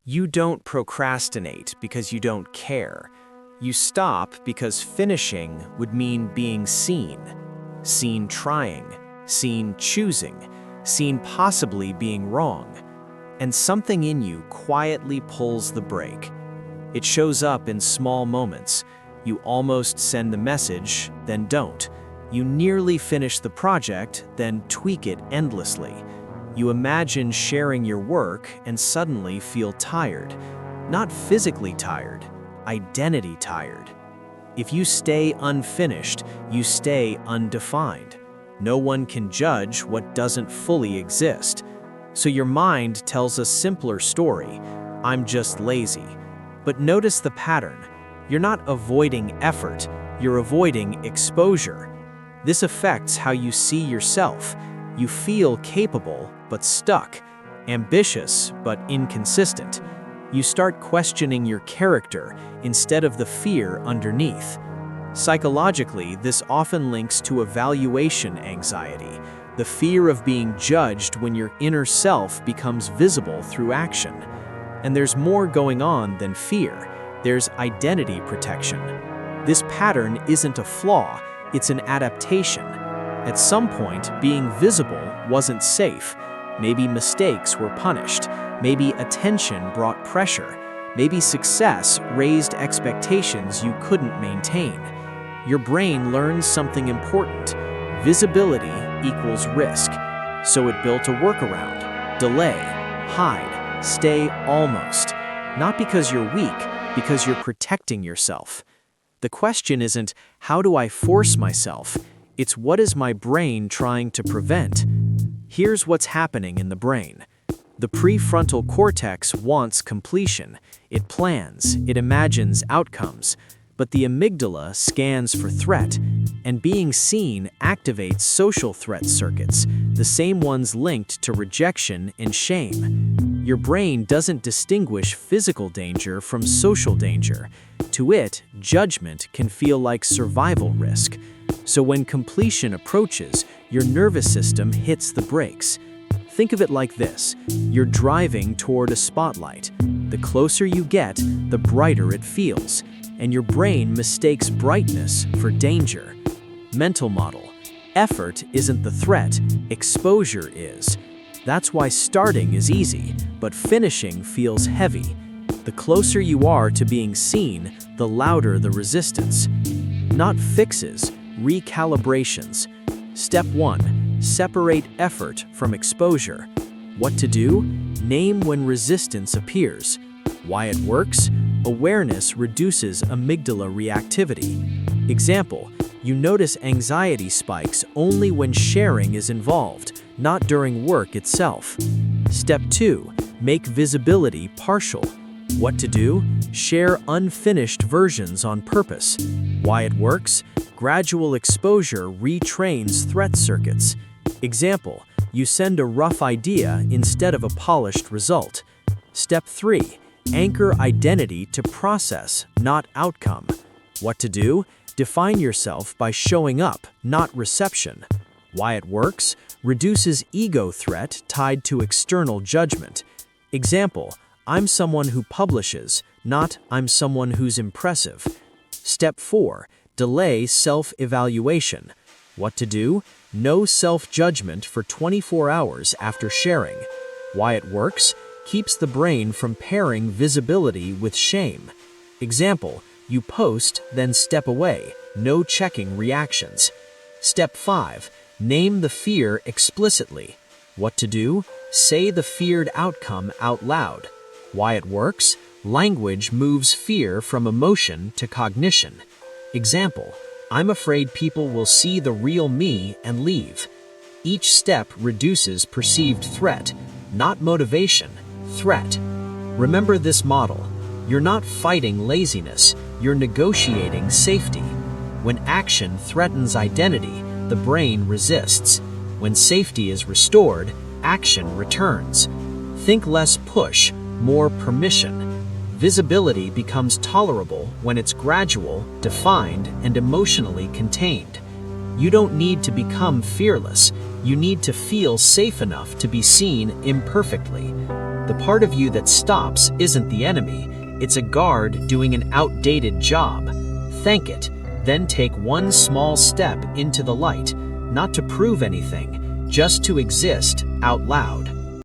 You don't procrastinate because you don't care. You stop because finishing would mean being seen. Seen trying, seen choosing, seen possibly being wrong. And something in you quietly pulls the brake. It shows up in small moments. You almost send the message, then don't. You nearly finish the project, then tweak it endlessly. You imagine sharing your work and suddenly feel tired. Not physically tired, identity tired. If you stay unfinished, you stay undefined. No one can judge what doesn't fully exist. So your mind tells a simpler story. I'm just lazy. But notice the pattern. You're not avoiding effort, you're avoiding exposure. This affects how you see yourself. You feel capable, but stuck, ambitious, but inconsistent. You start questioning your character instead of the fear underneath. Psychologically, this often links to evaluation anxiety, the fear of being judged when your inner self becomes visible through action. And there's more going on than fear. There's identity protection. This pattern isn't a flaw, it's an adaptation. At some point, being visible wasn't safe. Maybe mistakes were punished. Maybe attention brought pressure. Maybe success raised expectations you couldn't maintain. Your brain learns something important. Visibility equals risk. So it built a workaround. Delay, hide, stay almost. Not because you're weak, because you're protecting yourself. The question isn't, how do I force myself? It's what is my brain trying to prevent? Here's what's happening in the brain. The prefrontal cortex wants completion. It plans, it imagines outcomes. But the amygdala scans for threat, and being seen activates social threat circuits, the same ones linked to rejection and shame. Your brain doesn't distinguish physical danger from social danger. To it, judgment can feel like survival risk. So when completion approaches, your nervous system hits the brakes. Think of it like this. You're driving toward a spotlight. The closer you get, the brighter it feels. And your brain mistakes brightness for danger. Mental model. Effort isn't the threat, exposure is. That's why starting is easy, but finishing feels heavy. The closer you are to being seen, the louder the resistance. Not fixes, recalibrations. Step 1. Separate effort from exposure. What to do? Name when resistance appears. Why it works? Awareness reduces amygdala reactivity. Example, you notice anxiety spikes only when sharing is involved, not during work itself. Step 2. Make visibility partial. What to do? Share unfinished versions on purpose. Why it works? Gradual exposure retrains threat circuits. Example, you send a rough idea instead of a polished result. Step 3. Anchor identity to process, not outcome. What to do? Define yourself by showing up, not reception. Why it works? Reduces ego threat tied to external judgment. Example, I'm someone who publishes, not I'm someone who's impressive. Step 4. Delay self-evaluation. What to do? No self-judgment for 24 hours after sharing. Why it works? Keeps the brain from pairing visibility with shame. Example, you post, then step away, no checking reactions. Step 5. Name the fear explicitly. What to do? Say the feared outcome out loud. Why it works? Language moves fear from emotion to cognition. Example, I'm afraid people will see the real me and leave. Each step reduces perceived threat, not motivation, threat. Remember this model. You're not fighting laziness, you're negotiating safety. When action threatens identity, the brain resists. When safety is restored, action returns. Think less push, more permission. Visibility becomes tolerable when it's gradual, defined, and emotionally contained. You don't need to become fearless. You need to feel safe enough to be seen imperfectly. The part of you that stops isn't the enemy, it's a guard doing an outdated job. Thank it, then take one small step into the light, not to prove anything, just to exist out loud.